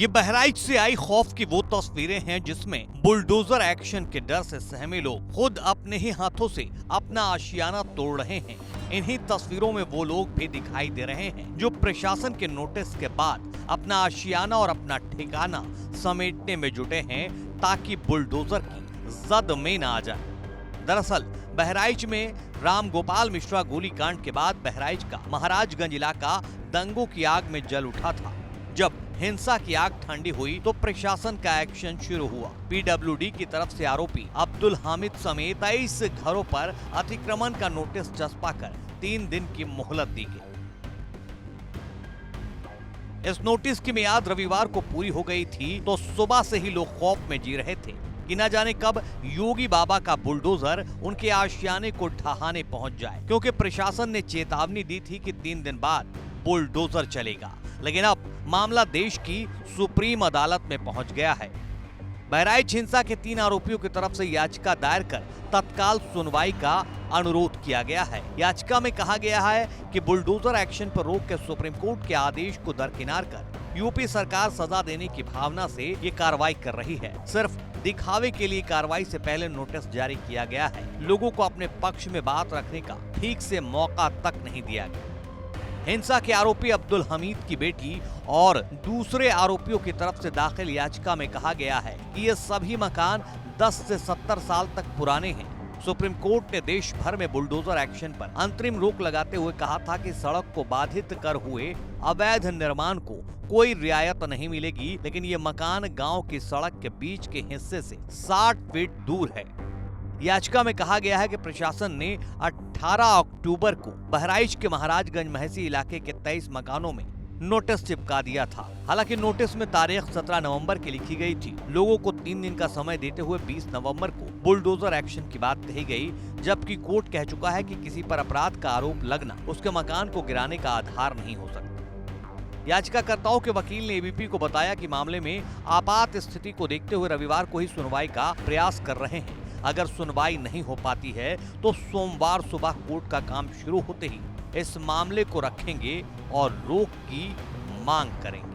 ये बहराइच से आई खौफ की वो तस्वीरें हैं जिसमें बुलडोजर एक्शन के डर से सहमे लोग खुद अपने ही हाथों से अपना आशियाना तोड़ रहे हैं। इन्हीं तस्वीरों में वो लोग भी दिखाई दे रहे हैं जो प्रशासन के नोटिस के बाद अपना आशियाना और अपना ठिकाना समेटने में जुटे हैं ताकि बुलडोजर की जद में न आ जाए। दरअसल बहराइच में राम गोपाल मिश्रा गोलीकांड के बाद बहराइच का महाराजगंज इलाका दंगों की आग में जल उठा था। जब हिंसा की आग ठंडी हुई तो प्रशासन का एक्शन शुरू हुआ। पीडब्ल्यूडी की तरफ से आरोपी अब्दुल हामिद समेत 23 घरों पर अतिक्रमण का नोटिस चस्पा कर 3 दिन की मोहलत दी गई। इस नोटिस की मियाद रविवार को पूरी हो गई थी तो सुबह से ही लोग खौफ में जी रहे थे कि न जाने कब योगी बाबा का बुलडोजर उनके आशियाने को ढहाने पहुंच जाए, क्योंकि प्रशासन ने चेतावनी दी थी कि 3 दिन बाद बुलडोजर चलेगा। लेकिन अब मामला देश की सुप्रीम अदालत में पहुंच गया है। बहराइच हिंसा के 3 आरोपियों की तरफ से याचिका दायर कर तत्काल सुनवाई का अनुरोध किया गया है। याचिका में कहा गया है कि बुलडोजर एक्शन पर रोक के सुप्रीम कोर्ट के आदेश को दरकिनार कर यूपी सरकार सजा देने की भावना से ये कार्रवाई कर रही है। सिर्फ दिखावे के लिए कार्रवाई से पहले नोटिस जारी किया गया है। लोगों को अपने पक्ष में बात रखने का ठीक से मौका तक नहीं दिया गया। हिंसा के आरोपी अब्दुल हमीद की बेटी और दूसरे आरोपियों की तरफ से दाखिल याचिका में कहा गया है कि ये सभी मकान 10 से 70 साल तक पुराने हैं। सुप्रीम कोर्ट ने देश भर में बुलडोजर एक्शन पर अंतरिम रोक लगाते हुए कहा था कि सड़क को बाधित कर हुए अवैध निर्माण को कोई रियायत नहीं मिलेगी, लेकिन ये मकान गांव की सड़क के बीच के हिस्से से 60 फीट दूर है। याचिका में कहा गया है कि प्रशासन ने 18 अक्टूबर को बहराइच के महाराजगंज महसी इलाके के 23 मकानों में नोटिस चिपका दिया था। हालांकि नोटिस में तारीख 17 नवंबर की लिखी गई थी। लोगों को 3 दिन का समय देते हुए 20 नवंबर को बुलडोजर एक्शन की बात कही गई, जबकि कोर्ट कह चुका है कि किसी पर अपराध का आरोप लगना उसके मकान को गिराने का आधार नहीं हो सकता। याचिकाकर्ताओं के वकील ने एबीपी को बताया कि मामले में आपात स्थिति को देखते हुए रविवार को ही सुनवाई का प्रयास कर रहे हैं। अगर सुनवाई नहीं हो पाती है तो सोमवार सुबह कोर्ट का काम शुरू होते ही इस मामले को रखेंगे और रोक की मांग करेंगे।